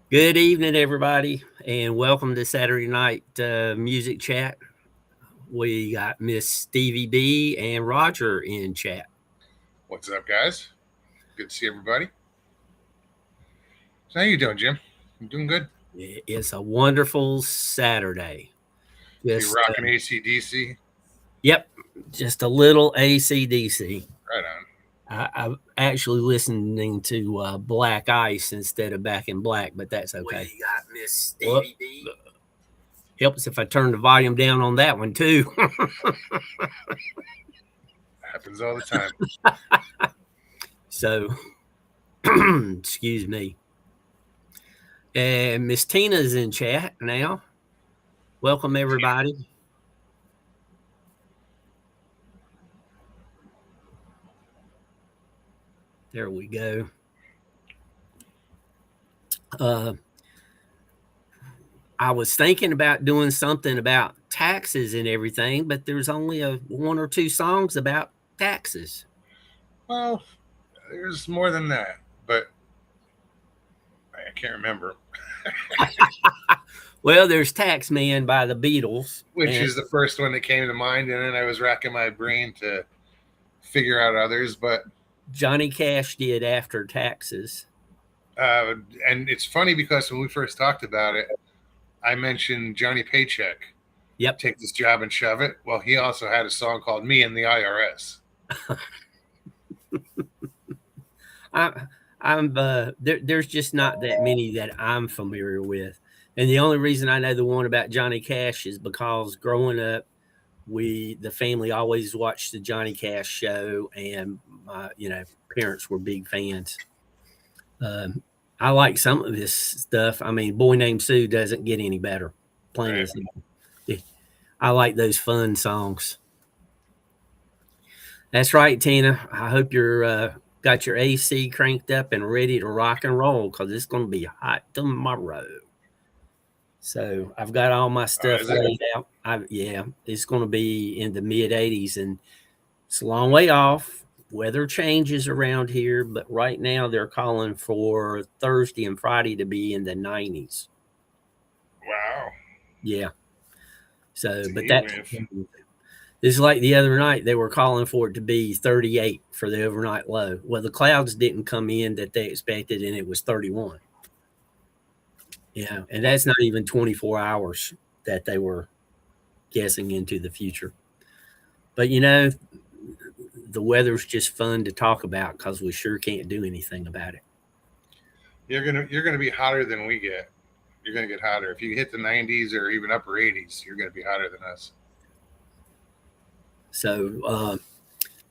Good evening, everybody, and welcome to Saturday night music chat. We got Miss Stevie B and Roger in chat. What's up, guys? Good to see everybody. So how you doing, Jim? You doing good? It's a wonderful Saturday. So you're Just rocking ACDC? yep, just a little ACDC. Right on. I'm actually listening to Black Ice instead of Back in Black, but that's okay. We got Miss Well, Stevie B. helps if I turn the volume down on that one too. Happens all the time. So, excuse me. And Miss Tina's in chat now. Welcome, everybody. There we go. Uh, I was thinking about doing something about taxes and everything, but there's only one or two songs about taxes. Well, there's more than that, but I can't remember. Well, there's Tax Man by the Beatles, Which and is the first one that came to mind, and then I was racking my brain to figure out others. But Johnny Cash did After Taxes. uh, and it's funny because when we first talked about it, I mentioned Johnny Paycheck. Yep. Take this job and shove it. Well, he also had a song called "Me and the IRS." I, there's just not that many that I'm familiar with. And the only reason I know the one about Johnny Cash is because growing up, the family always watched the Johnny Cash show, and my parents were big fans. Um, I like some of this stuff. I mean, Boy Named Sue doesn't get any better. Plain Right. as I like those fun songs. That's right, Tina. I hope you're got your AC cranked up and ready to rock and roll because it's going to be hot tomorrow. So I've got all my stuff Is it? laid out. Yeah, it's going to be in the mid 80s, and it's a long way off. Weather changes around here, but right now they're calling for Thursday and Friday to be in the 90s. Wow. Yeah. So, It's a but heat that wave. is like the other night they were calling for it to be 38 for the overnight low. Well, the clouds didn't come in that they expected, and it was 31. Yeah, and that's not even 24 hours that they were guessing into the future. But the weather's just fun to talk about because we sure can't do anything about it. You're gonna be hotter than we get. You're gonna get hotter if you hit the 90s or even upper 80s. You're gonna be hotter than us. So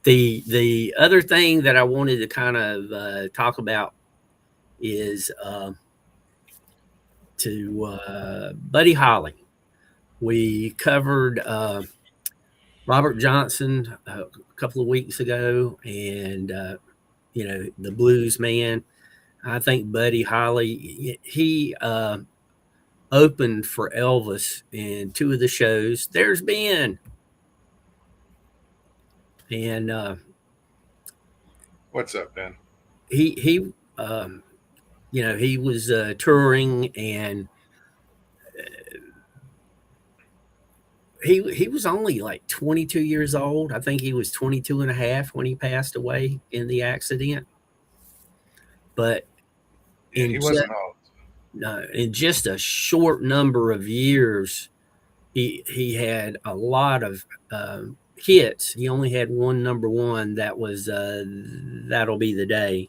the other thing that I wanted to kind of talk about is to Buddy Holly. We covered Robert Johnson a couple of weeks ago, and the blues man. I think Buddy Holly he opened for Elvis in two of the shows. There's Ben, and What's up, Ben? he he was touring, and he was only like 22 years old. I think he was 22 and a half when he passed away in the accident. But Yeah, in he just wasn't old. in just a short number of years, he had a lot of hits. He only had one number one that was "That'll Be the Day,"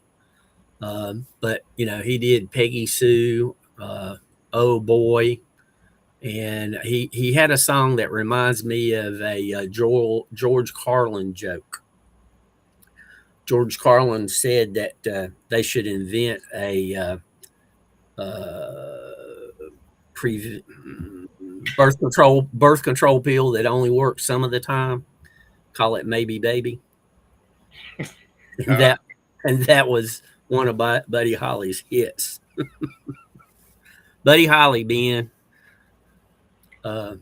but he did Peggy Sue, "Oh Boy," and he had a song that reminds me of a George Carlin joke. George Carlin said that they should invent a uh, pre birth control pill that only works some of the time. Call it Maybe Baby, and Uh, that was one of Buddy Holly's hits. Buddy Holly being uh,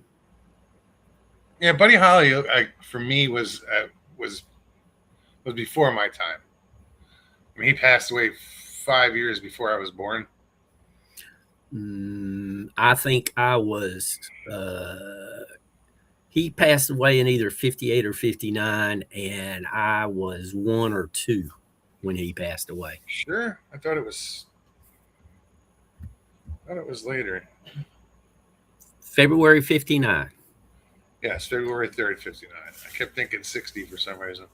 yeah, Buddy Holly, for me was was before my time. I mean, he passed away 5 years before I was born. I think I was. He passed away in either 58 or 59, and I was 1 or 2 when he passed away. Sure, I thought it was. I thought it was later. February 59. Yes, February 3rd, 59. I kept thinking 60 for some reason.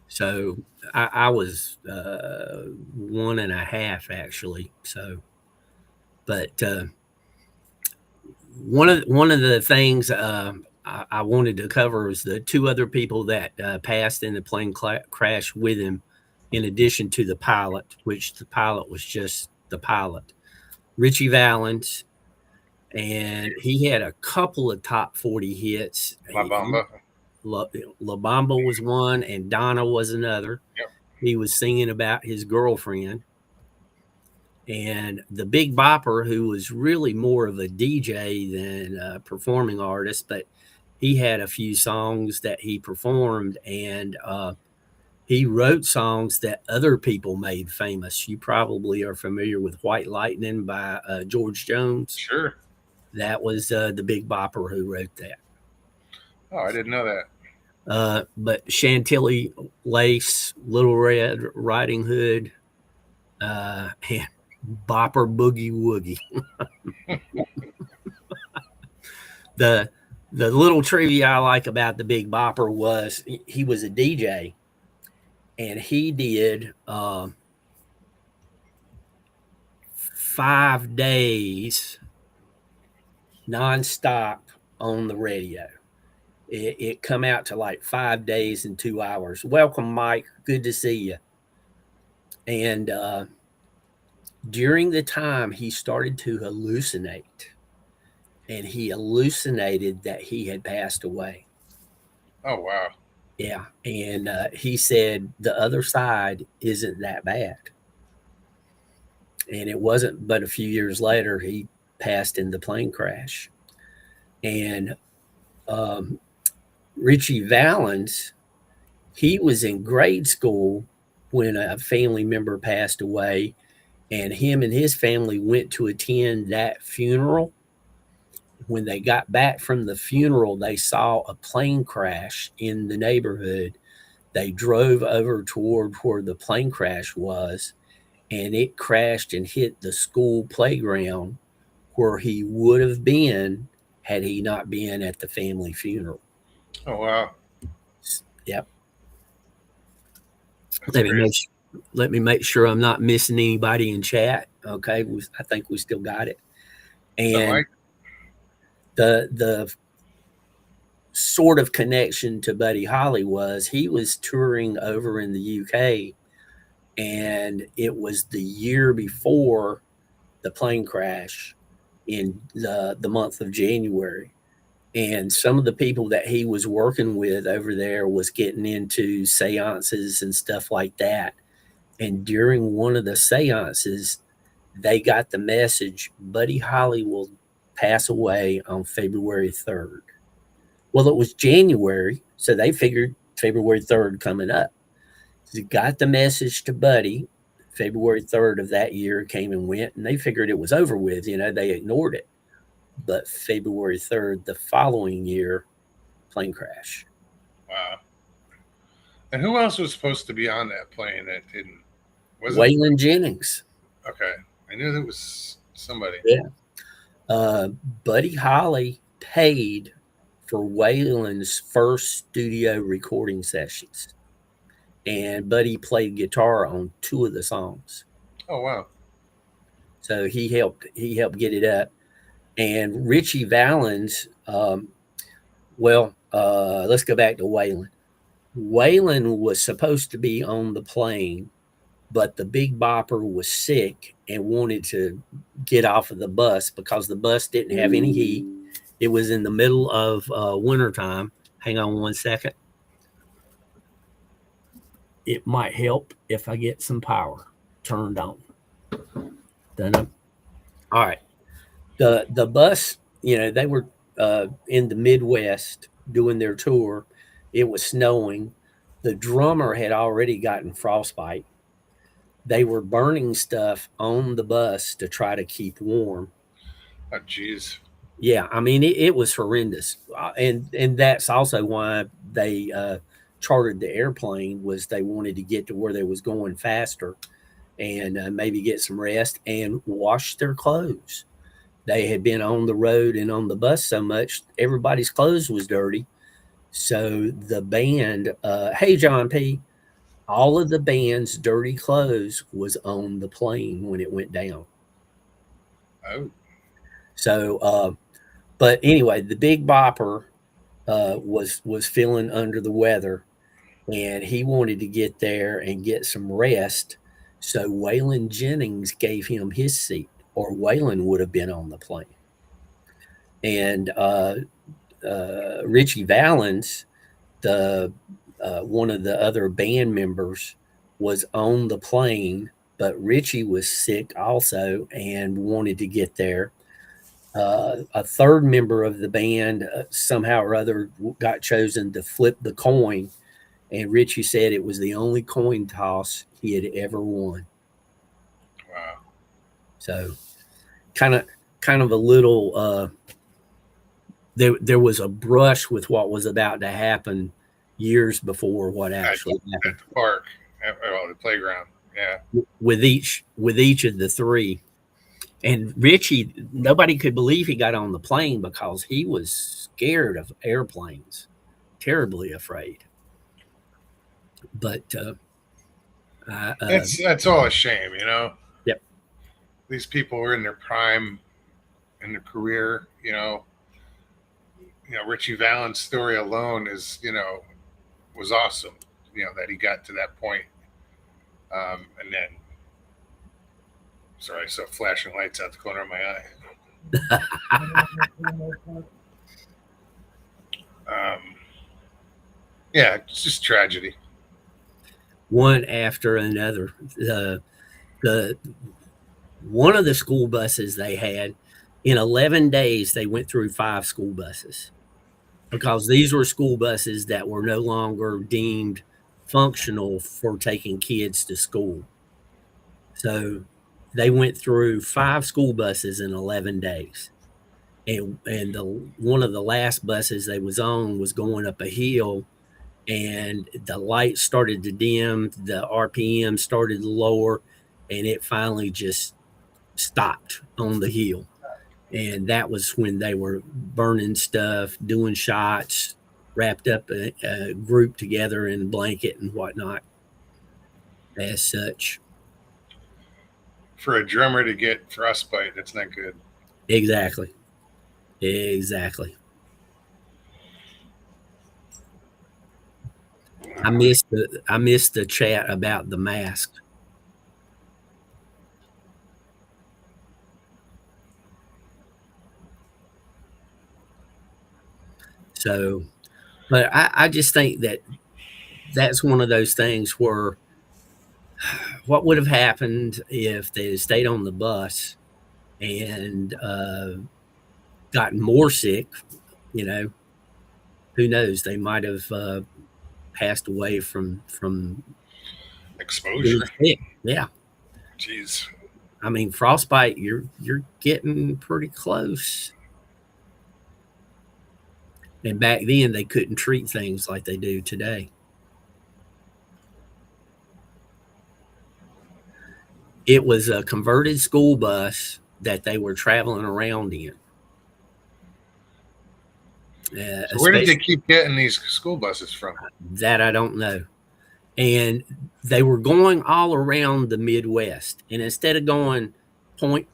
So I was 1.5 actually. So, but one of the things I wanted to cover is the 2 other people that passed in the plane crash with him, in addition to the pilot, which the pilot was just the pilot, Richie Valens, and he had a couple of top 40 hits. La Bamba. La Bamba was one, and Donna was another. Yep. He was singing about his girlfriend. And the Big Bopper, who was really more of a DJ than a performing artist, but he had a few songs that he performed, and he wrote songs that other people made famous. You probably are familiar with White Lightning by George Jones. Sure. That was the Big Bopper who wrote that. Oh, I didn't know that. But Chantilly Lace, Little Red Riding Hood, and Bopper Boogie Woogie. the little trivia I like about the Big Bopper was he was a DJ, and he did 5 days nonstop on the radio. It come out to like 5 days and 2 hours. Welcome, Mike. Good to see you. And during the time he started to hallucinate, and he hallucinated that he had passed away. Oh, wow. Yeah. And he said the other side isn't that bad. And it wasn't but a few years later he passed in the plane crash. And Richie Valens, he was in grade school when a family member passed away, and him and his family went to attend that funeral. When they got back from the funeral, they saw a plane crash in the neighborhood. They drove over toward where the plane crash was, and it crashed and hit the school playground where he would have been had he not been at the family funeral. Oh, wow. Yep. That's crazy. Let me make sure I'm not missing anybody in chat. Okay, I think we still got it. And the sort of connection to Buddy Holly was he was touring over in the UK, and it was the year before the plane crash in the month of January. And some of the people that he was working with over there was getting into seances and stuff like that. And during one of the seances, they got the message, Buddy Holly will pass away on February 3rd. Well, it was January, so they figured February 3rd coming up. So got the message to Buddy. February 3rd of that year came and went, and they figured it was over with. They ignored it. But February 3rd, the following year, plane crash. Wow. And who else was supposed to be on that plane that didn't? Was Waylon Jennings. Okay. I knew there was somebody. Yeah. Buddy Holly paid for Waylon's first studio recording sessions. And Buddy played guitar on 2 of the songs. Oh, wow. So he helped get it up. And Richie Valens, let's go back to Waylon. Waylon was supposed to be on the plane, but the Big Bopper was sick and wanted to get off of the bus because the bus didn't have any heat. It was in the middle of wintertime. Hang on one second. It might help if I get some power turned on. Done. All right. The bus, they were in the Midwest doing their tour. It was snowing. The drummer had already gotten frostbite. they were burning stuff on the bus to try to keep warm. Oh, geez. Yeah, I mean it was horrendous, and that's also why they chartered the airplane, was they wanted to get to where they was going faster and maybe get some rest and wash their clothes. They had been on the road and on the bus so much, everybody's clothes was dirty. So the band, hey John P, all of the band's dirty clothes was on the plane when it went down. Oh, So, but anyway, the Big Bopper was feeling under the weather, and he wanted to get there and get some rest. So Waylon Jennings gave him his seat, or Waylon would have been on the plane. And Richie Valens, the one of the other band members, was on the plane, but Richie was sick also and wanted to get there. A third member of the band somehow or other got chosen to flip the coin, and Richie said it was the only coin toss he had ever won. wow. So, kind of a little. There was a brush with what was about to happen years before what actually happened At the park, the playground. Yeah. with each of the three. And Richie, nobody could believe he got on the plane because he was scared of airplanes, terribly afraid. But That's all a shame, you know. Yep. These people were in their prime in their career, you know. Richie Valens' story alone is, was awesome. That he got to that point. And then, sorry, I saw flashing lights out the corner of my eye. Yeah, it's just tragedy. One after another. The one of the school buses they had, in 11 days, they went through 5 school buses, because these were school buses that were no longer deemed functional for taking kids to school. So they went through 5 school buses in 11 days. And one of the last buses they was on was going up a hill, and the lights started to dim, the RPM started to lower, and it finally just stopped on the hill. And that was when they were burning stuff, doing shots, wrapped up a group together in a blanket and whatnot. As such, For a drummer to get frostbite, that's not good. exactly. I missed the chat about the mask. So, but I just think that that's one of those things where what would have happened if they had stayed on the bus and gotten more sick, who knows? They might have passed away from Exposure. Yeah. Jeez. I mean, frostbite, you're getting pretty close. And back then, they couldn't treat things like they do today. It was a converted school bus that they were traveling around in. So where did they keep getting these school buses from? That I don't know. And they were going all around the Midwest. And instead of going point,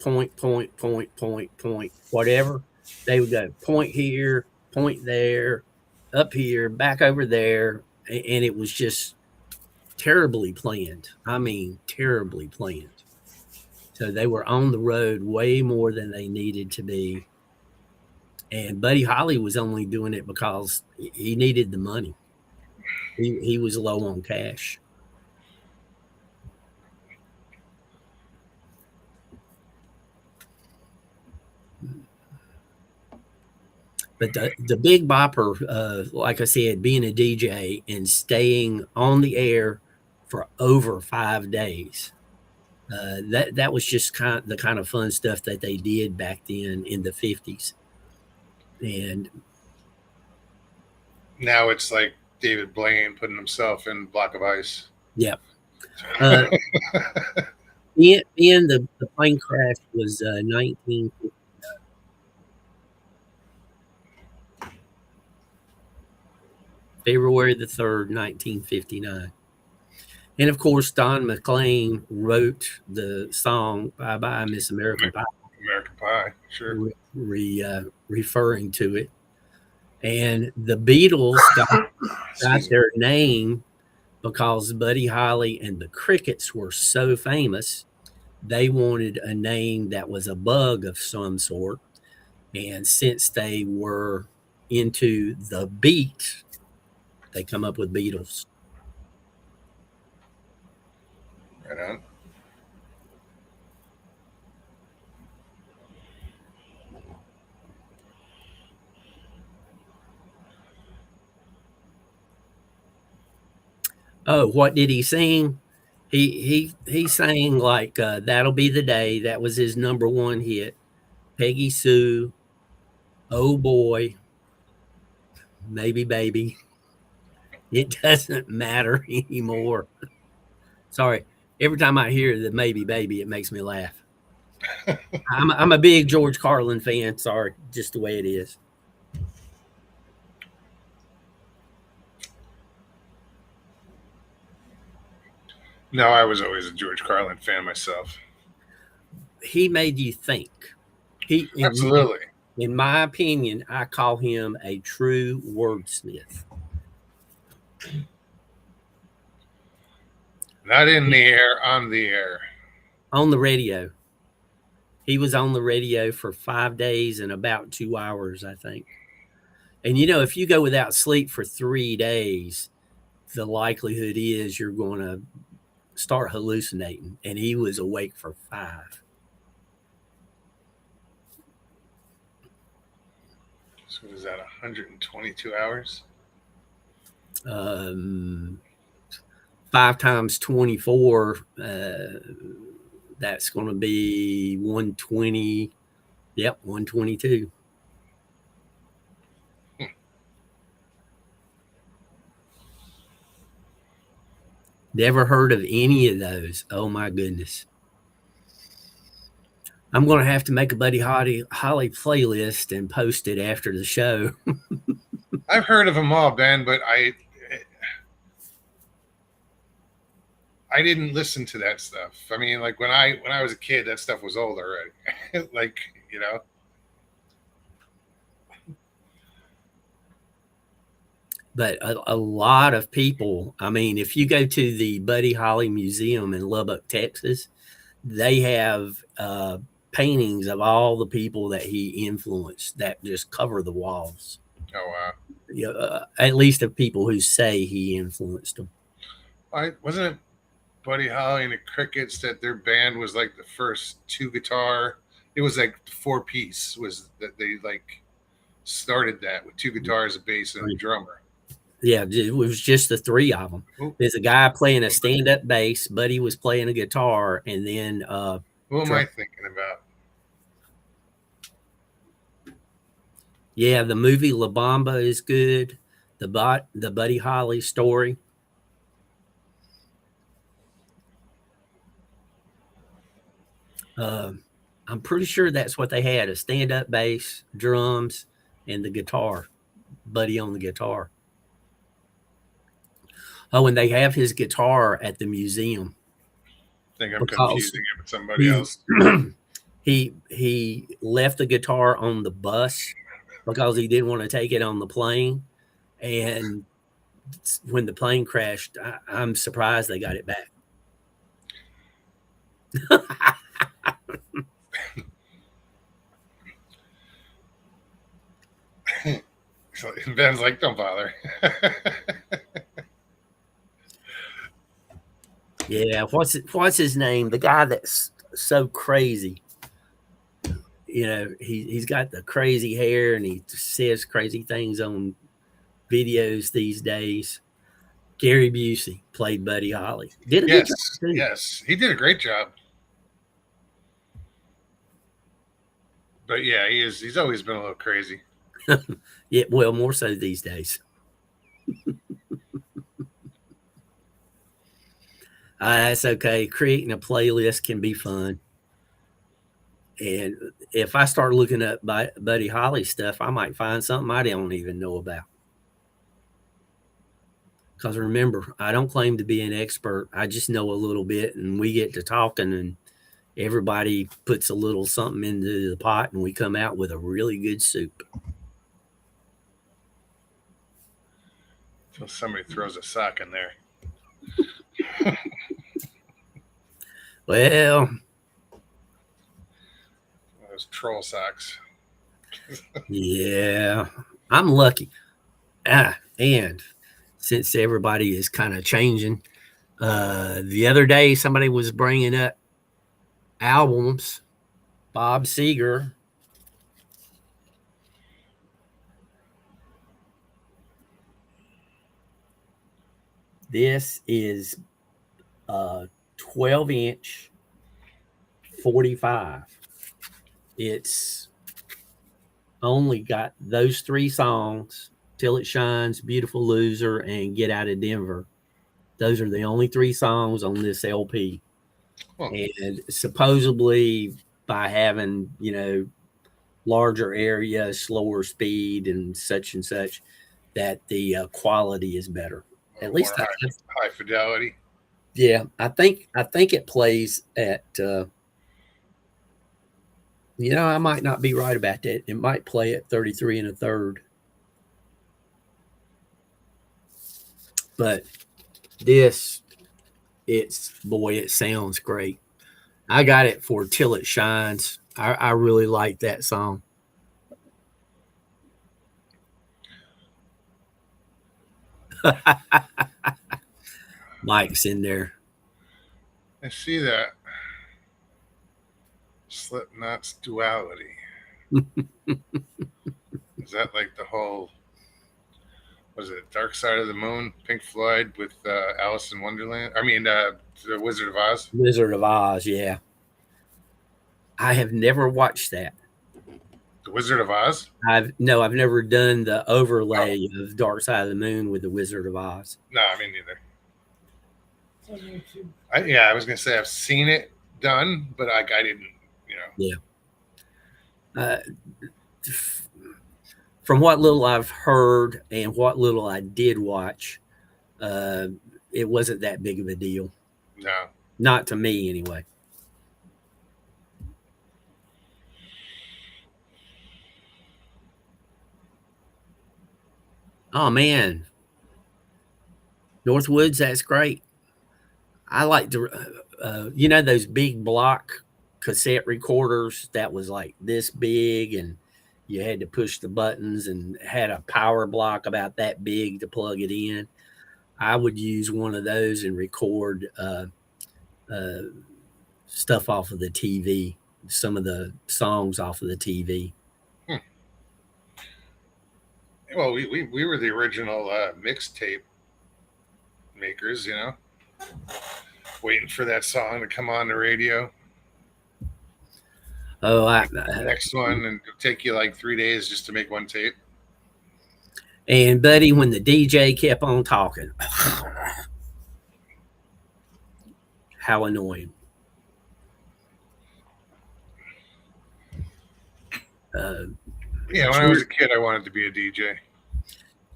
whatever, they would go point here, point there, up here, back over there. And it was just terribly planned. I mean, terribly planned. So they were on the road way more than they needed to be. And Buddy Holly was only doing it because he needed the money. He was low on cash. But the Big Bopper, like I said, being a DJ and staying on the air for over 5 days. That was just the kind of fun stuff that they did back then in the 50s. And now it's like David Blaine putting himself in Block of Ice. yeah, uh, in the plane crash was 1950. February the 3rd, 1959. And of course, Don McLean wrote the song "Bye Bye Miss American Pie," American Pie, sure. Referring to it. And the Beatles got their name because Buddy Holly and the Crickets were so famous. They wanted a name that was a bug of some sort. And since they were into the beat, they come up with Beatles. Right on. Oh, what did he sing? He sang like "That'll Be the Day." That was his number one hit. Peggy Sue, "Oh Boy," "Maybe Baby." It doesn't matter anymore. Sorry, every time I hear the "Maybe Baby," it makes me laugh. I'm a big George Carlin fan. Sorry, just the way it is. No, I was always a George Carlin fan myself. He made you think. Absolutely. In my opinion, I call him a true wordsmith. Not in the air, on the air. On the radio. He was on the radio for 5 days and about 2 hours, I think. And if you go without sleep for 3 days, the likelihood is you're going to start hallucinating. And he was awake for 5. So is that 122 hours? 5 times 24, that's going to be 120. Yep, 122. Never heard of any of those. Oh my goodness. I'm going to have to make a Buddy Holly playlist and post it after the show. I've heard of them all, Ben, but I didn't listen to that stuff. I mean, like when I was a kid, that stuff was old already. Like, But a lot of people, I mean, if you go to the Buddy Holly Museum in Lubbock, Texas, they have paintings of all the people that he influenced that just cover the walls. Oh, wow. At least of people who say he influenced them. Wasn't it Buddy Holly and the Crickets that their band was like the first 2 guitar? It was like 4-piece was that they like started that with 2 guitars, a bass, and a drummer. Yeah, it was just the 3 of them. Ooh. There's a guy playing a stand-up bass, Buddy was playing a guitar, and then who am I thinking about? Yeah, the movie La Bamba is good. The Buddy Holly story. I'm pretty sure that's what they had: a stand-up bass, drums, and the guitar. Buddy on the guitar. Oh, and they have his guitar at the museum. I think I'm confusing it with somebody else. He left the guitar on the bus because he didn't want to take it on the plane. And when the plane crashed, I'm surprised they got it back. Ben's like, don't bother. Yeah, what's his name? The guy that's so crazy. He's got the crazy hair and he says crazy things on videos these days. Gary Busey played Buddy Holly. Did a good job too. Yes, he did a great job. But yeah, he's always been a little crazy. Yeah, well, more so these days. That's okay. Creating a playlist can be fun. And if I start looking up Buddy Holly stuff, I might find something I don't even know about. Because remember, I don't claim to be an expert. I just know a little bit, and we get to talking, and everybody puts a little something into the pot, and we come out with a really good soup. Until somebody throws a sock in there. Well, Those troll socks. yeah, I'm lucky. And since everybody is kind of changing, the other day somebody was bringing up albums. Bob Seger. This is a 12-inch 45. It's only got those three songs: Till It Shines, Beautiful Loser, and Get Out of Denver. Those are the only three songs on this LP. Huh. And supposedly, by having, larger area, slower speed, and such, that the quality is better. At least More high fidelity. yeah, I think it plays at. I might not be right about that. It might play at 33 and a third. But this, it sounds great. I got it for Till It Shines. I really like that song. Mike's in there. I see that. Slipknot's Duality. Is that like the whole? Was it Dark Side of the Moon, Pink Floyd with Alice in Wonderland? I mean, the Wizard of Oz. Wizard of Oz, yeah. I have never watched that. The Wizard of Oz? I've never done the overlay of Dark Side of the Moon with the Wizard of Oz. No, me neither. I was gonna say I've seen it done, but I didn't, Yeah. From what little I've heard and what little I did watch, it wasn't that big of a deal. No. Not to me, anyway. Oh man, Northwoods, that's great. I like to, those big block cassette recorders that was like this big, and you had to push the buttons and had a power block about that big to plug it in. I would use one of those and record stuff off of the TV, some of the songs off of the TV. Well, we were the original mixtape makers, waiting for that song to come on the radio. Oh, the next one, and it'll take you like 3 days just to make one tape. And buddy, when the DJ kept on talking, how annoying. Yeah, when I was a kid, I wanted to be a DJ.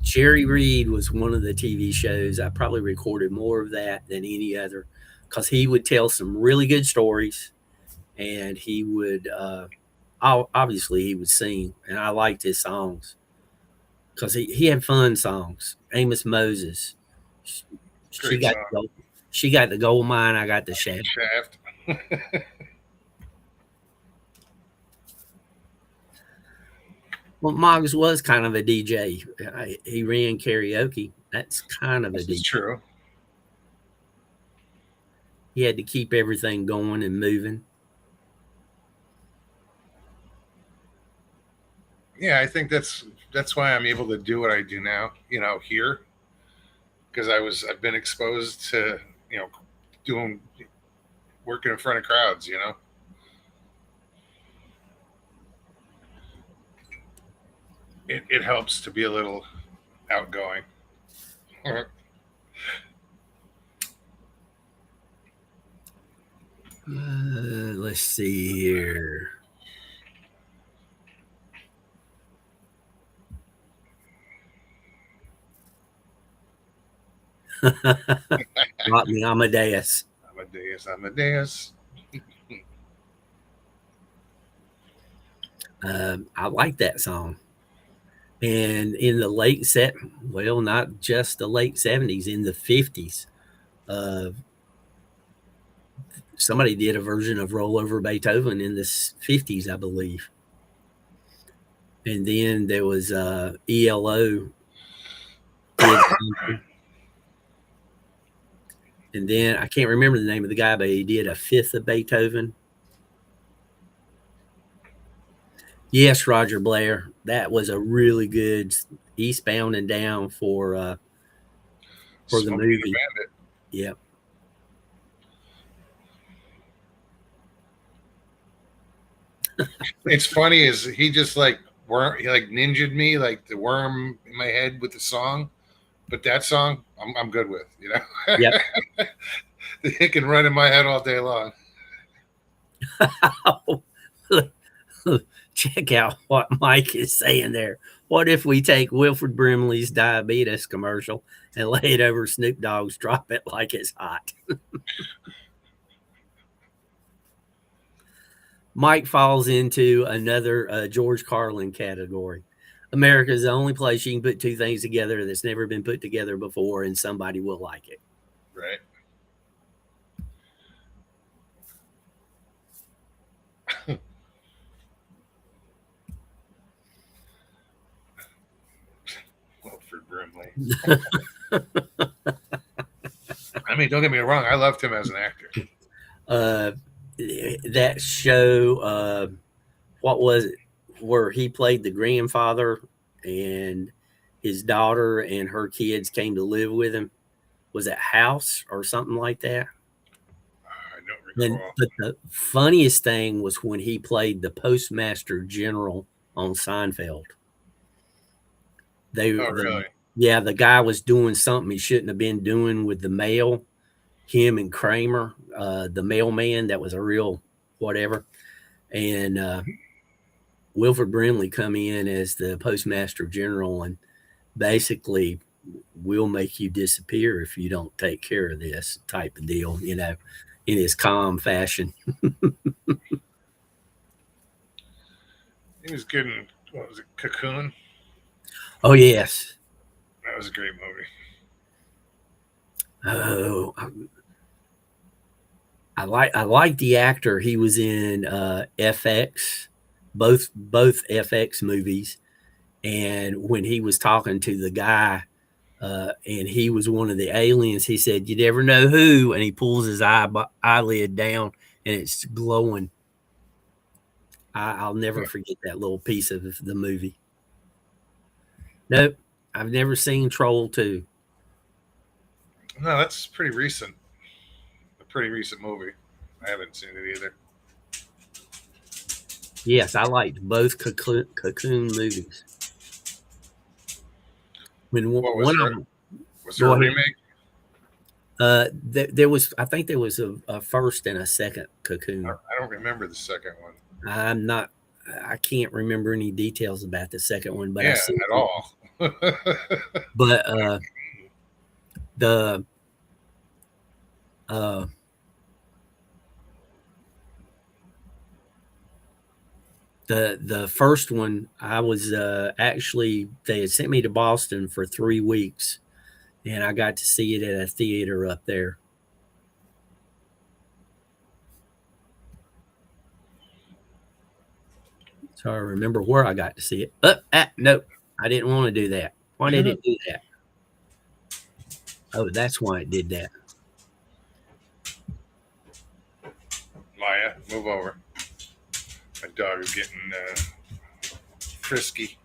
Jerry Reed was one of the TV shows. I probably recorded more of that than any other, because he would tell some really good stories, and he would obviously he would sing, and I liked his songs because he had fun songs. Amos Moses, she got the gold mine. I got the shaft. Well, Moggs was kind of a DJ. He ran karaoke. That's kind of a DJ. True. He had to keep everything going and moving. Yeah, I think that's why I'm able to do what I do now, here, because I've been exposed to, working in front of crowds, it helps to be a little outgoing. Let's see here. Rock Me Amadeus. Amadeus. I like that song. And in the late set, well, not just the late 70s, in the 50s, somebody did a version of Roll Over Beethoven in the 50s, I believe. And then there was ELO. And then I can't remember the name of the guy, but he did a fifth of Beethoven. Yes, Roger Blair. That was a really good Eastbound and Down for the movie. The Bandit. Yep. It's funny is he just like he like ninja'd me like the worm in my head with the song, but that song I'm good with, you know. Yep. It can run in my head all day long. Check out what Mike is saying there. What if we take Wilford Brimley's diabetes commercial and lay it over Snoop Dogg's Drop It Like It's Hot? Mike falls into another George Carlin category. America is the only place you can put two things together that's never been put together before, and somebody will like it. Right. Wilford Brimley. I mean, don't get me wrong. I loved him as an actor. That show, what was it, where he played the grandfather and his daughter and her kids came to live with him? Was it House or something like that? I don't recall. But the funniest thing was when he played the Postmaster General on Seinfeld. Really? Yeah, the guy was doing something he shouldn't have been doing with the mail. Him and Kramer, the mailman, that was a real whatever. And Wilford Brimley come in as the Postmaster General and basically will make you disappear if you don't take care of this type of deal, you know, in his calm fashion. He was good in, what was it, Cocoon? Oh, yes. That was a great movie. Oh, I like the actor. He was in FX, both FX movies, and when he was talking to the guy, and he was one of the aliens, he said, "You never know who," and he pulls his eyelid down, and it's glowing. I'll never forget that little piece of the movie. Nope, I've never seen Troll 2. No, that's pretty recent. A pretty recent movie. I haven't seen it either. Yes, I liked both Cocoon movies. When What was one there? of them, Was there a remake? there was, I think there was a first and a second Cocoon. I don't remember the second one. I can't remember any details about the second one, but yeah, at all. But the first one, I was actually, they had sent me to Boston for 3 weeks, and I got to see it at a theater up there. So I remember where I got to see it. Nope, I didn't want to do that. Why did it do that? Oh, that's why it did that. Maya, move over. My dog is getting frisky.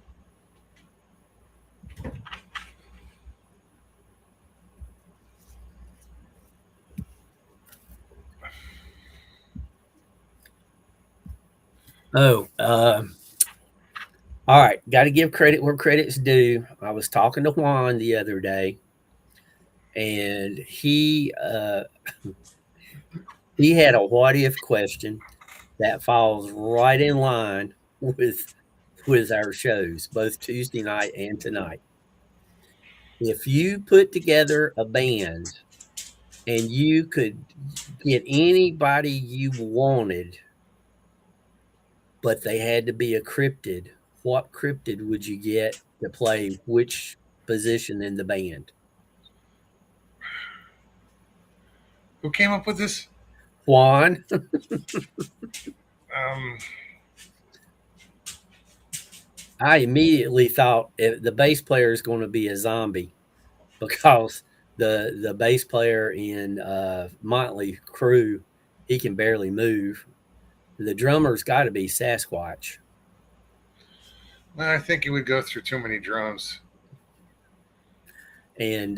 Oh, all All right, got to give credit where credit's due. I was talking to Juan the other day, and he had a what if question that falls right in line with our shows, both Tuesday night and tonight. If you put together a band and you could get anybody you wanted, but they had to be a cryptid, what cryptid would you get to play which position in the band? Who came up with this? Juan. Um, I immediately thought if the bass player is going to be a zombie because the bass player in Motley Crue, he can barely move. The drummer's got to be Sasquatch. well, I think it would go through too many drums. And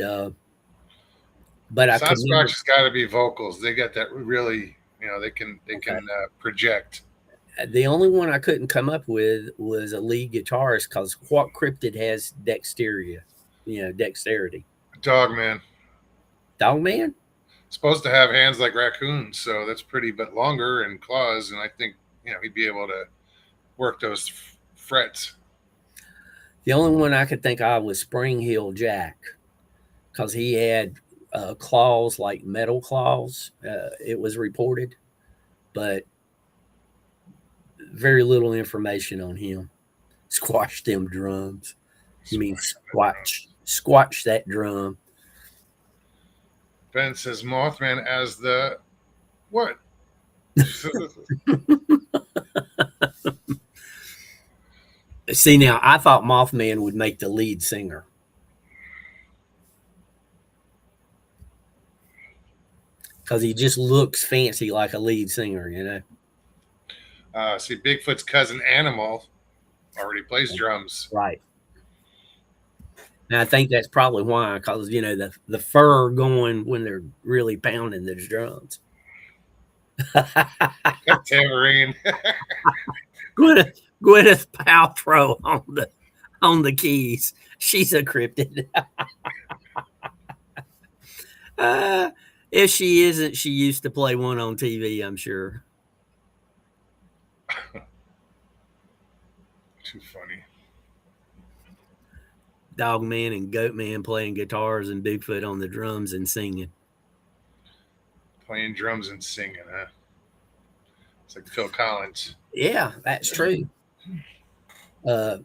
but I Sasquatch has got to be vocals. They got that really, they can project. The only one I couldn't come up with was a lead guitarist because what cryptid has dexterity? Dexterity. Dogman. Dogman? Supposed to have hands like raccoons, so that's pretty, but longer and claws, and I think he'd be able to work those frets. The only one I could think of was Spring Hill Jack because he had claws like metal claws. It was reported, but very little information on him. Squash them drums. You mean squash that drum. Ben says Mothman as the what? See, now I thought Mothman would make the lead singer. Because he just looks fancy like a lead singer, See, Bigfoot's cousin Animal already plays drums. Right. And I think that's probably why, because the fur going when they're really pounding those drums. Tambourine. Gwyneth Paltrow on the keys. She's a cryptid. If she isn't, she used to play one on TV, I'm sure. Too funny. Dogman and Goatman playing guitars and Bigfoot on the drums and singing. Playing drums and singing, huh? It's like Phil Collins. Yeah, that's true.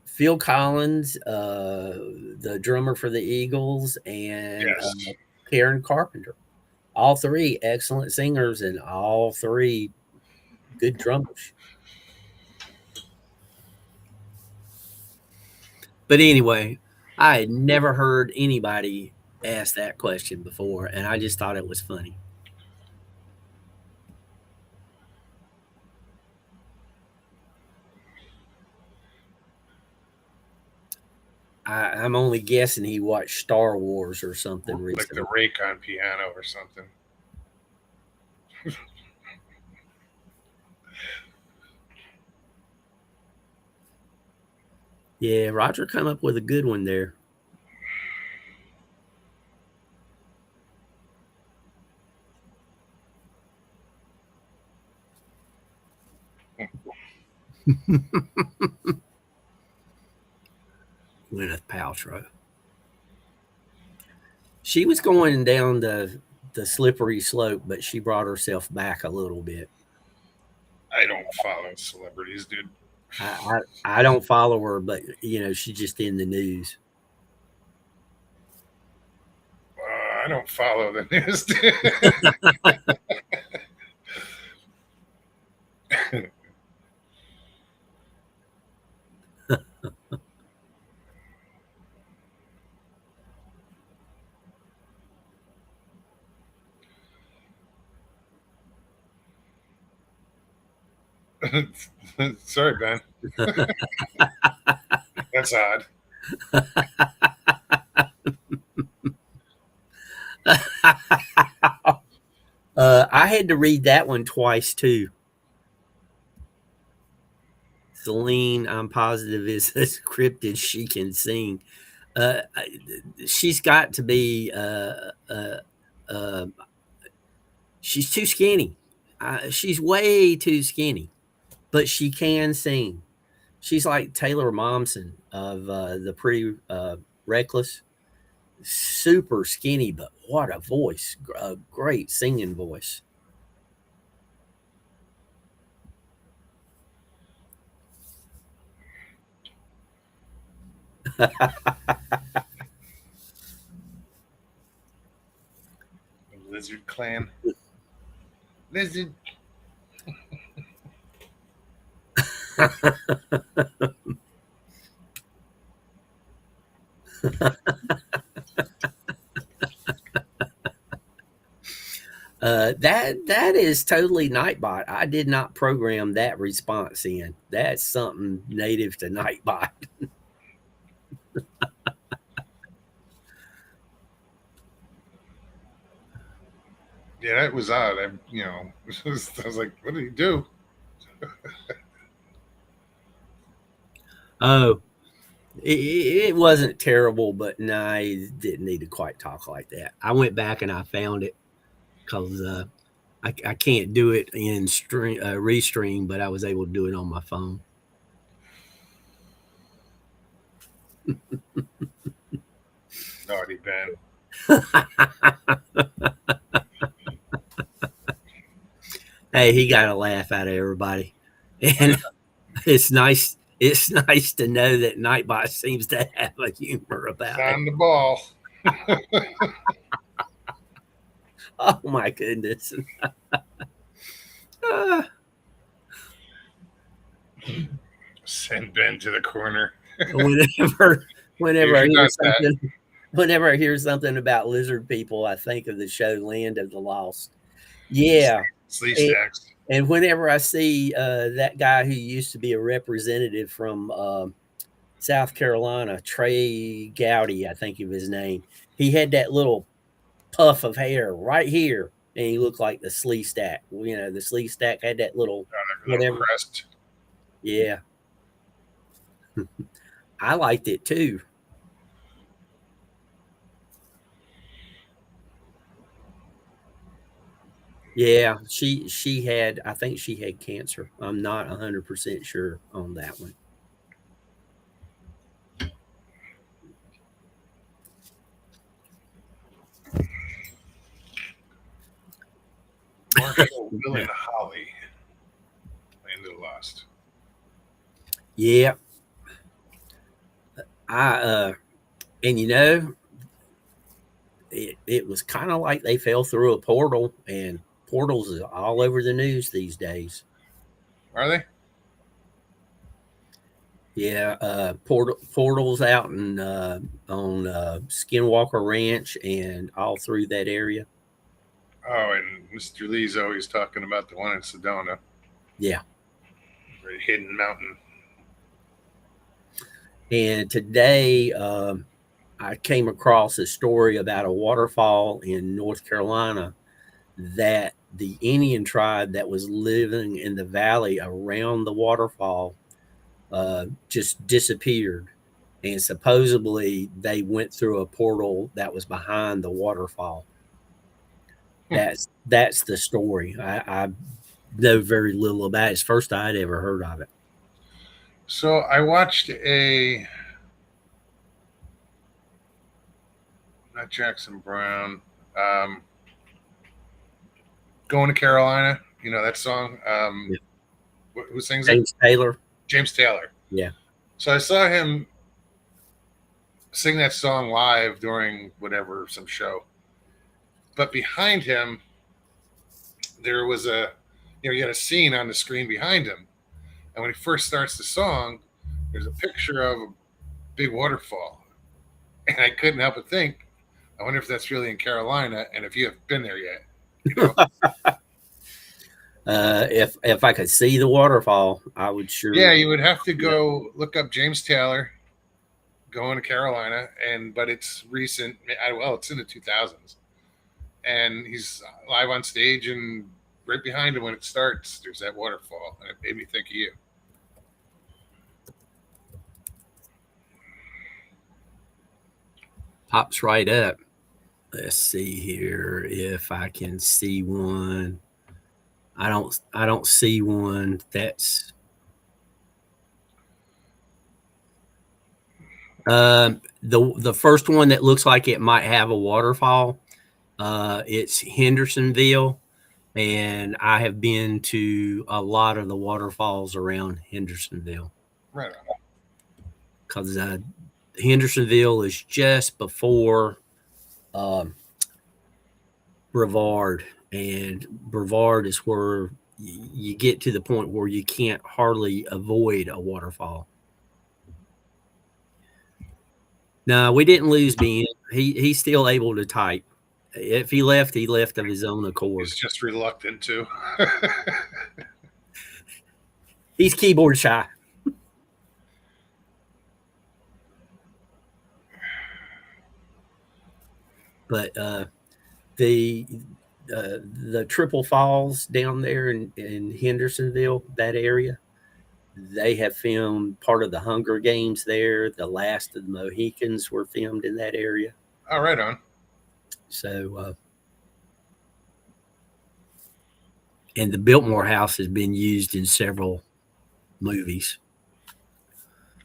Phil Collins, the drummer for the Eagles, and Yes. Karen Carpenter. All three excellent singers and all three good drummers. But anyway, I had never heard anybody ask that question before, and I just thought it was funny. I'm only guessing he watched Star Wars or something Like recently. the rake on piano or something. Yeah, Roger come up with a good one there. Gwyneth Paltrow. She was going down the slippery slope, but she brought herself back a little bit. I don't follow celebrities, dude. I don't follow her, but she's just in the news. I don't follow the news, dude. Sorry, Ben. That's odd. I had to read that one twice too. Celine, I'm positive, is as cryptid she can sing. Uh, she's got to be. Uh, she's too skinny. She's way too skinny, but she can sing. She's like Taylor Momsen of the Pretty Reckless. Super skinny, but what a voice! A great singing voice. Lizard Clan. Lizard. That is totally Nightbot. I did not program that response in. That's something native to Nightbot. Yeah, that was odd. I was like, what did he do? Oh, it wasn't terrible, but no, he didn't need to quite talk like that. I went back and I found it because I can't do it in stream restream, but I was able to do it on my phone. Naughty Ben. Hey, he got a laugh out of everybody, and it's nice. It's nice to know that Nightbot seems to have a humor about it. On the ball. Oh my goodness. Send Ben to the corner. whenever I You've hear got that. something, whenever I hear something about lizard people, I think of the show Land of the Lost. Yeah, Slee and, Stacks. and whenever I see that guy who used to be a representative from South Carolina, Trey Gowdy, I think of his name, he had that little puff of hair right here, and he looked like the Slee Stack. You know, the Slee Stack had that little Little whatever. crest. Yeah, I liked it too. Yeah, she had. I think she had cancer. I'm not 100% sure on that one. Marshall, Will, and Holly. Land of the Lost. Yeah, I and you know, it was kind of like they fell through a portal, and portals is all over the news these days. Are they? Yeah, portals out in on Skinwalker Ranch and all through that area. Oh, and Mr. Lee's always talking about the one in Sedona. Yeah, Very hidden mountain. and today I came across a story about a waterfall in North Carolina that the Indian tribe that was living in the valley around the waterfall just disappeared. And supposedly they went through a portal that was behind the waterfall. That's the story. I know very little about it. It's the first I'd ever heard of it. So I watched not Jackson Brown, Going to Carolina. You know that song? Yeah. Who sings it? James Taylor. James Taylor. Yeah. So I saw him sing that song live during whatever, some show. But behind him, there was you had a scene on the screen behind him. And when he first starts the song, there's a picture of a big waterfall. And I couldn't help but think, I wonder if that's really in Carolina and if you have been there yet. You know? If I could see the waterfall, I would sure. Yeah, you would have to go look up James Taylor, Going to Carolina, but it's recent. Well, it's in the 2000s, and he's live on stage, and right behind him when it starts, there's that waterfall, and it made me think of you. Pops right up. Let's see here if I can see one. I don't see one that's the first one that looks like it might have a waterfall. It's Hendersonville, and I have been to a lot of the waterfalls around Hendersonville. Right on. Because Hendersonville is just before Brevard, and Brevard is where you get to the point where you can't hardly avoid a waterfall. No, we didn't lose Ben. He's still able to type. If he left of his own accord. He's just reluctant to. He's keyboard shy. But the Triple Falls down there in Hendersonville, that area, they have filmed part of the Hunger Games there. The Last of the Mohicans were filmed in that area. Oh, right on. So, and the Biltmore House has been used in several movies.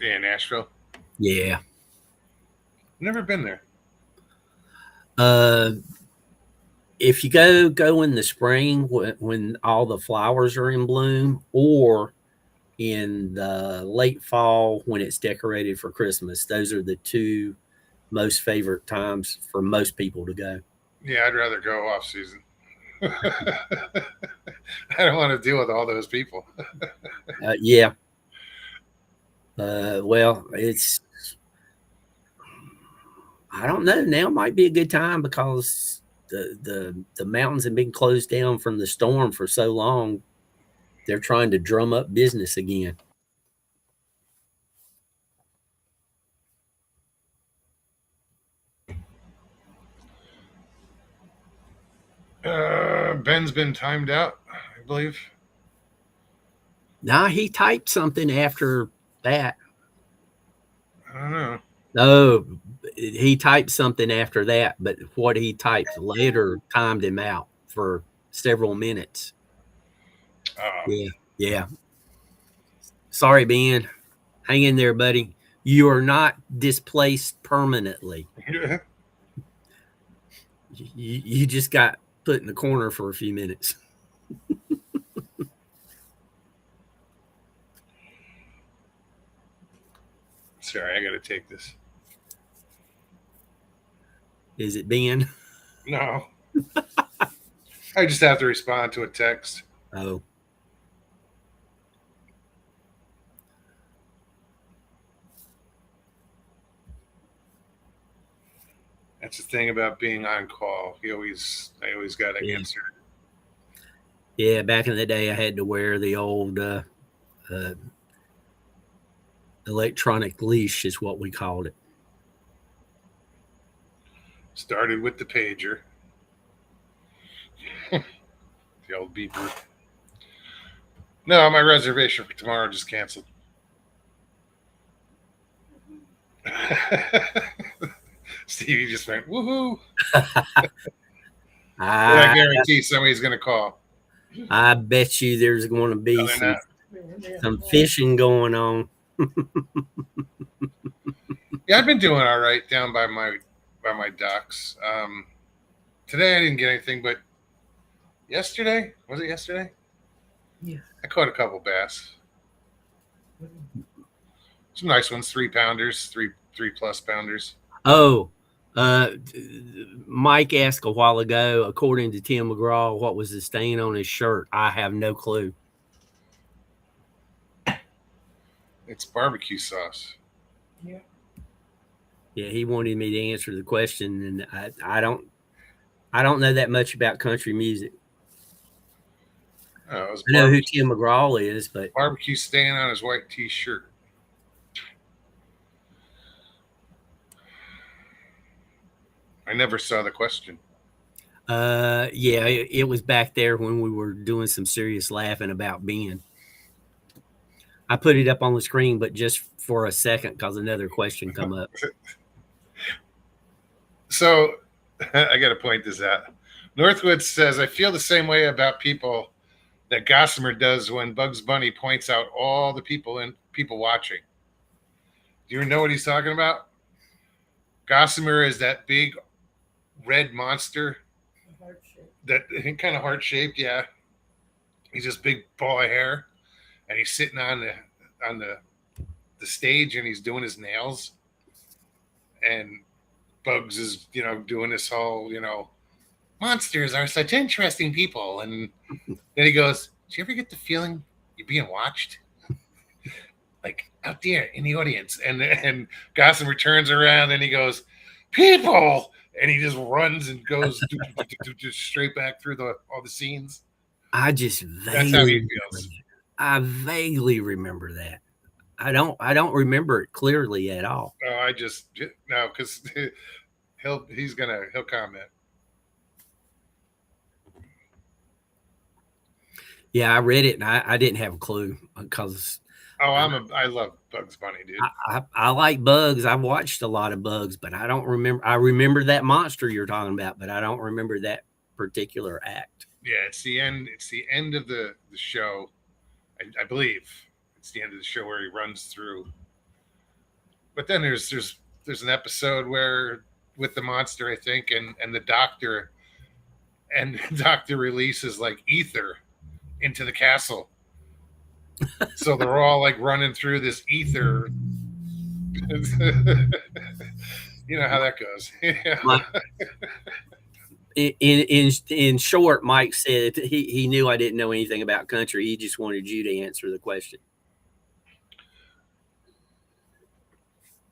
Yeah, Nashville. Yeah. Never been there. If you go in the spring when all the flowers are in bloom, or in the late fall when it's decorated for Christmas, those are the two most favorite times for most people to go. Yeah, I'd rather go off season. I don't want to deal with all those people. Yeah. Well, I don't know. Now might be a good time because the mountains have been closed down from the storm for so long. They're trying to drum up business again. Ben's been timed out, I believe. Nah, he typed something after that. I don't know. No, he typed something after that, but what he typed later timed him out for several minutes. Yeah. Sorry, Ben. Hang in there, buddy. You are not displaced permanently. You just got put in the corner for a few minutes. Sorry, I got to take this. Is it Ben? No. I just have to respond to a text. Oh. That's the thing about being on call. I always got to answer. Yeah, back in the day, I had to wear the old electronic leash, is what we called it. Started with the pager. The old beeper. No, my reservation for tomorrow just canceled. Stevie just went, woohoo. I guarantee somebody's going to call. I bet you there's going to be some fishing going on. Yeah, I've been doing all right down by my docks. Today I didn't get anything, but yesterday, was it yesterday? Yeah. I caught a couple bass. Some nice ones, 3-pounders, 3+ pounders. Oh, Mike asked a while ago, according to Tim McGraw, what was the stain on his shirt? I have no clue. It's barbecue sauce. Yeah. Yeah, he wanted me to answer the question, and I don't know that much about country music. I know who Tim McGraw is, but barbecue stain on his white T-shirt. I never saw the question. Yeah, it was back there when we were doing some serious laughing about Ben. I put it up on the screen, but just for a second because another question come up. So I got to point this out. Northwood says, I feel the same way about people that Gossamer does when Bugs Bunny points out all the people watching. Do you know what he's talking about? Gossamer is that big red monster. That kind of heart shaped, yeah. He's this big ball of hair, and he's sitting on the stage, and he's doing his nails, and Bugs is doing this whole monsters are such interesting people, and then he goes, "Do you ever get the feeling you're being watched, like out there in the audience?" And Gossamer turns around and he goes, "People." And he just runs and goes just straight back through all the scenes. I just That's how he feels. I vaguely remember that. I don't remember it clearly at all. Oh, I just no, because he'll comment. Yeah, I read it and I didn't have a clue because I love Bugs Bunny, dude. I like Bugs. I've watched a lot of Bugs, but I don't remember. I remember that monster you're talking about, but I don't remember that particular act. Yeah, it's the end. It's the end of the show. I believe it's the end of the show where he runs through. But then there's an episode where with the monster, I think, and the doctor, and the doctor releases like ether into the castle. So they're all like running through this ether. You know how that goes. In short, Mike said he knew I didn't know anything about country. He just wanted you to answer the question.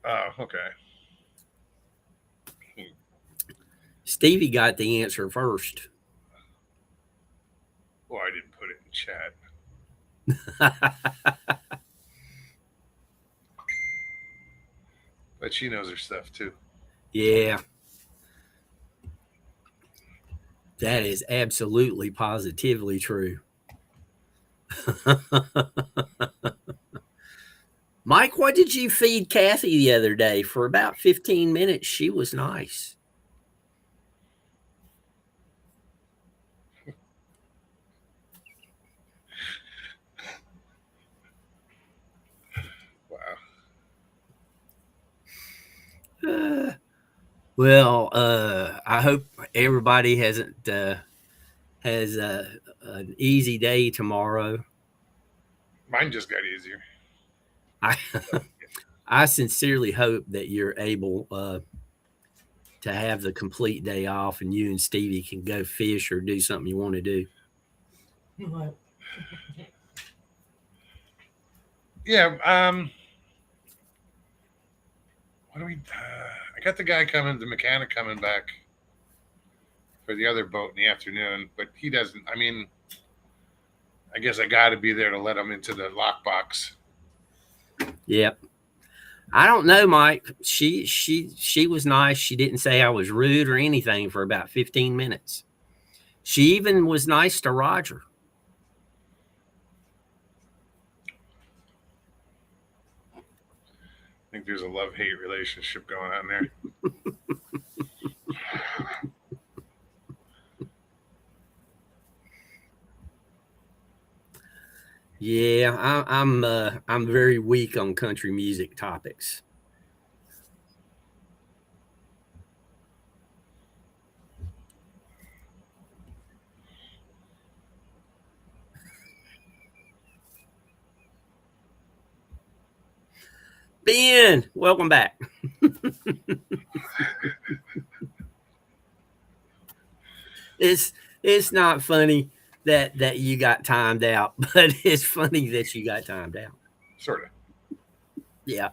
Oh, okay. Stevie got the answer first. Well, I didn't put it in chat. But she knows her stuff too. Yeah. That is absolutely positively true. Mike, what did you feed Kathy the other day? For about 15 minutes, she was nice. Wow. Well, I hope everybody has an easy day tomorrow. Mine just got easier. I sincerely hope that you're able to have the complete day off, and you and Stevie can go fish or do something you want to do. What? Yeah. What do we? I got the guy coming, the mechanic coming back for the other boat in the afternoon, but he doesn't. I mean, I guess I got to be there to let him into the lockbox. Yep. I don't know, Mike. She was nice. She didn't say I was rude or anything for about 15 minutes. She even was nice to Roger. I think there's a love-hate relationship going on there. Yeah, I'm very weak on country music topics. Ben, welcome back. It's not funny that you got timed out, but it's funny that you got timed out. Sort of. Yeah.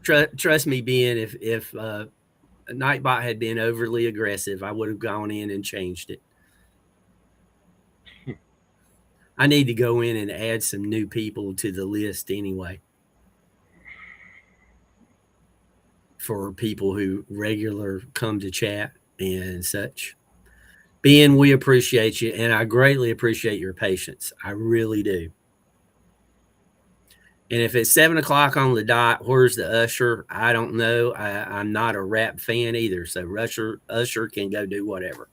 Trust me, Ben, if Nightbot had been overly aggressive, I would have gone in and changed it. I need to go in and add some new people to the list anyway. For people who regular come to chat and such. Ben, we appreciate you, and I greatly appreciate your patience. I really do. And if it's 7 o'clock on the dot, where's the usher? I don't know. I'm not a rap fan either. So usher can go do whatever.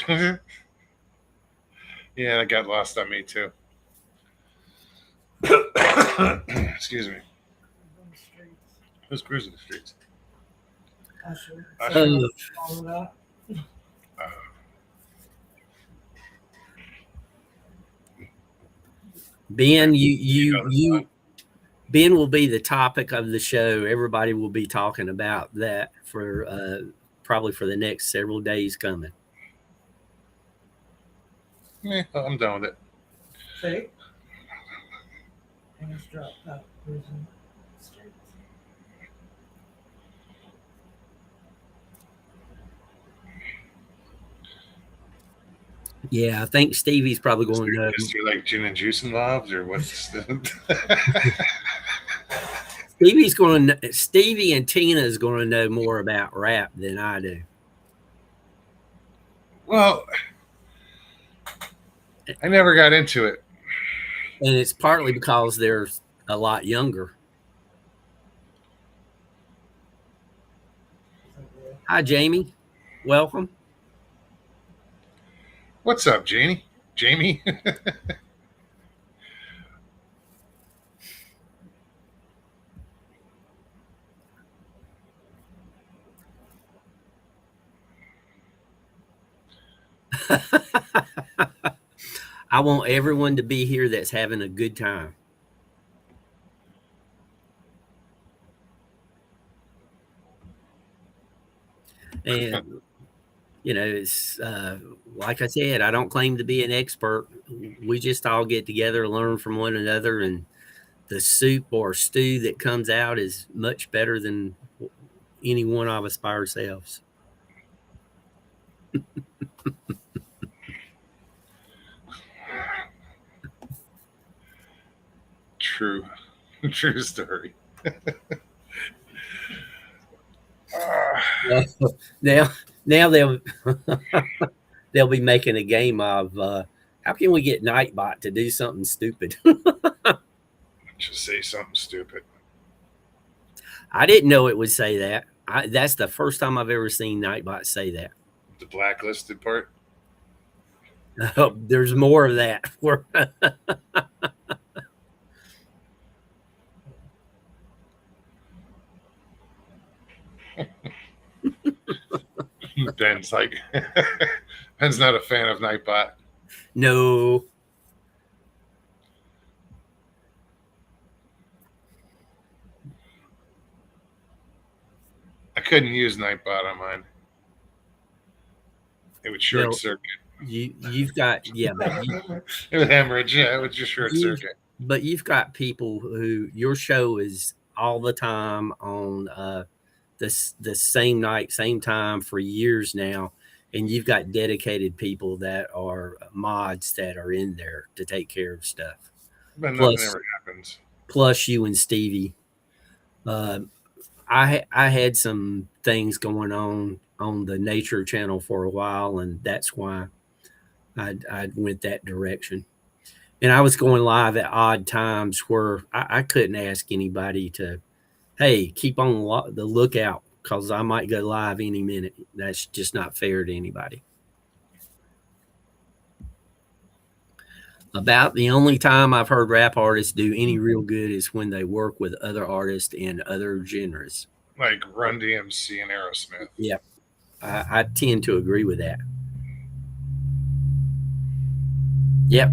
Yeah, that got lost on me too. Excuse me. On the streets. Who's cruising the streets? Usher. Usher. All of that. Ben, know the Ben will be the topic of the show. Everybody will be talking about that for probably for the next several days coming. I'm done with it. See? And it's dropped out. Cruising the streets. Yeah, I think Stevie's probably going to know. Is there like gin and juice involved, or what's the? Stevie and Tina is going to know more about rap than I do. Well, I never got into it. And it's partly because they're a lot younger. Hi, Jamie. Welcome. What's up, Jamie? I want everyone to be here that's having a good time. And, you know, it's like I said, I don't claim to be an expert. We just all get together, learn from one another, and the soup or stew that comes out is much better than any one of us by ourselves. True story. Now they'll they'll be making a game of how can we get Nightbot to do something stupid? Just say something stupid. I didn't know it would say that. That's the first time I've ever seen Nightbot say that. The blacklisted part. There's more of that. Ben's like, Ben's not a fan of Nightbot. No. I couldn't use Nightbot on mine. It would short circuit. You've got it would hemorrhage. Yeah, it would just short circuit. But you've got people who your show is all the time on the same night, same time for years now, and you've got dedicated people that are mods that are in there to take care of stuff. But nothing ever happens. Plus you and Stevie. I had some things going on the Nature Channel for a while, and that's why I went that direction. And I was going live at odd times where I couldn't ask anybody to, hey, keep on the lookout because I might go live any minute. That's just not fair to anybody. About the only time I've heard rap artists do any real good is when they work with other artists in other genres. Like Run DMC and Aerosmith. Yeah, I tend to agree with that. Yep.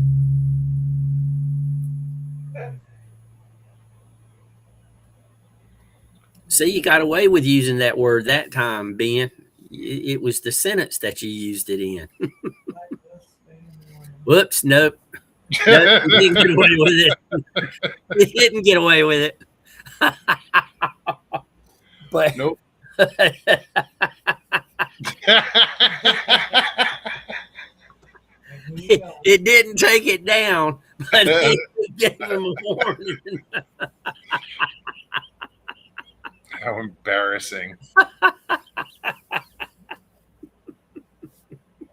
See, you got away with using that word that time, Ben. It was the sentence that you used it in. Whoops, nope. Nope, you didn't get away with it. You didn't get away with it. But nope. it didn't take it down, but it gave him a warning. How embarrassing.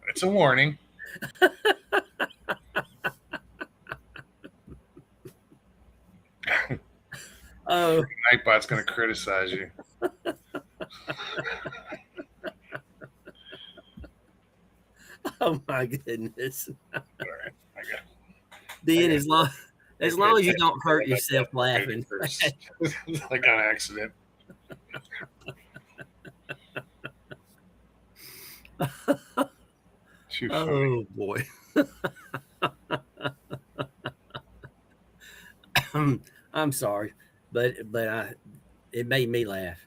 It's a warning. Oh, Nightbot's going to criticize you. oh my goodness. All right, I got. Then Okay. as long as you don't hurt yourself laughing. Like on accident. Too funny. Oh boy. I'm sorry, but it made me laugh.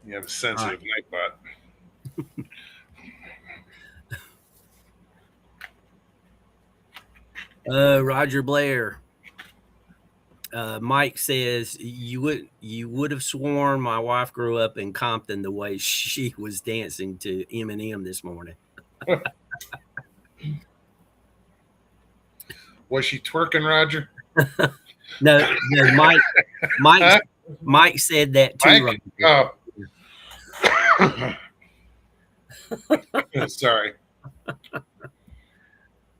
You have a sensitive Nightbot. Roger Blair. Mike says you would have sworn my wife grew up in Compton the way she was dancing to Eminem this morning. Was she twerking, Roger? No, Mike said that too. Mike? Oh. Sorry.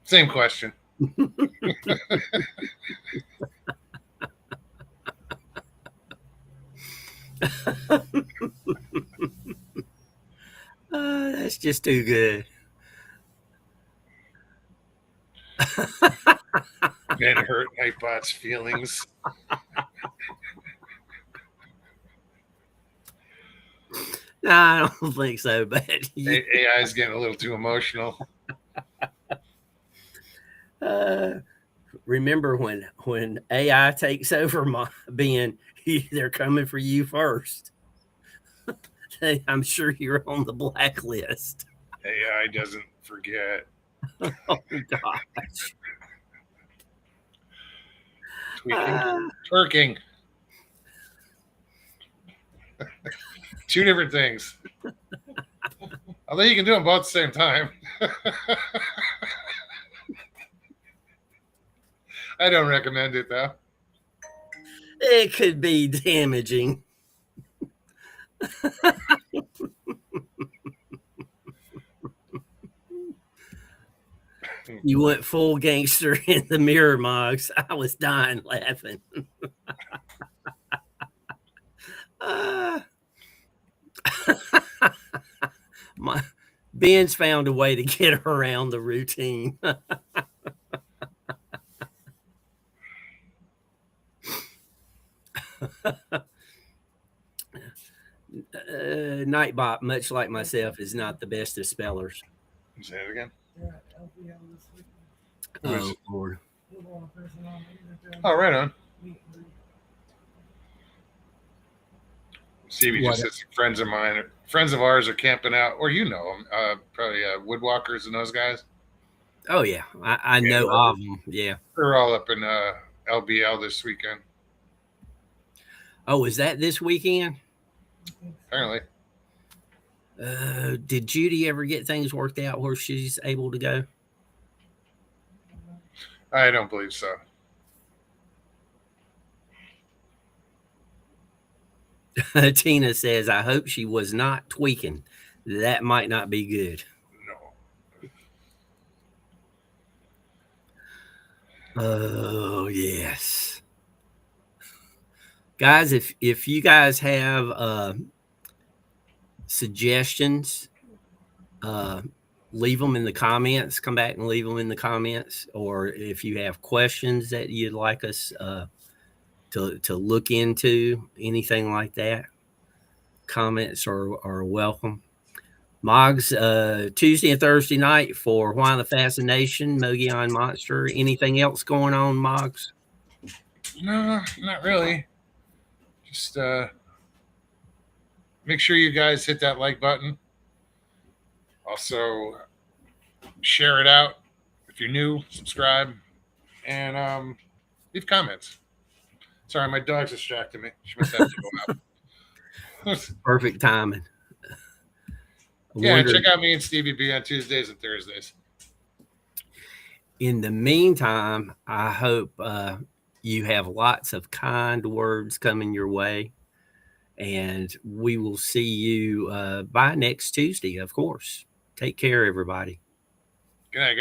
Same question. That's just too good. Man, hurt Nightbot's feelings. No, I don't think so. But AI is getting a little too emotional. Remember when AI takes over, being they're coming for you first. I'm sure you're on the blacklist. AI doesn't forget. Oh gosh. Twerking. Two different things. Although you can do them both at the same time. I don't recommend it, though. It could be damaging. You went full gangster in the mirror, Moggs. I was dying laughing. Ben's found a way to get around the routine. Nightbot, much like myself, is not the best of spellers. Say it again. They're at LPL this weekend. Oh, Lord. We're going to person on me. Oh, right on. Meet and greet. Stevie What? just said some friends of mine, friends of ours are camping out, or you know them, probably Woodwalkers and those guys. Oh, yeah. I Yeah, know right. of them. Yeah. They're all up in LBL this weekend, Oh, is that this weekend? apparently. Did Judy ever get things worked out where she's able to go? I don't believe so. Tina says, I hope she was not tweaking. That might not be good. No. Oh, yes. Guys, if you guys have suggestions, leave them in the comments. Come back and leave them in the comments. Or if you have questions that you'd like us to look into, anything like that, comments are welcome. Moggs, Tuesday and Thursday night for Why the Fascination, Mogollon Monster. Anything else going on, Moggs? No, not really. Just make sure you guys hit that like button. Also, share it out. If you're new, subscribe. And leave comments. Sorry, my dog's distracting me. She must have to go out. Perfect timing. Yeah, check out me and Stevie B on Tuesdays and Thursdays. In the meantime, I hope you have lots of kind words coming your way. And we will see you by next Tuesday, of course. Take care, everybody. Good night, guys.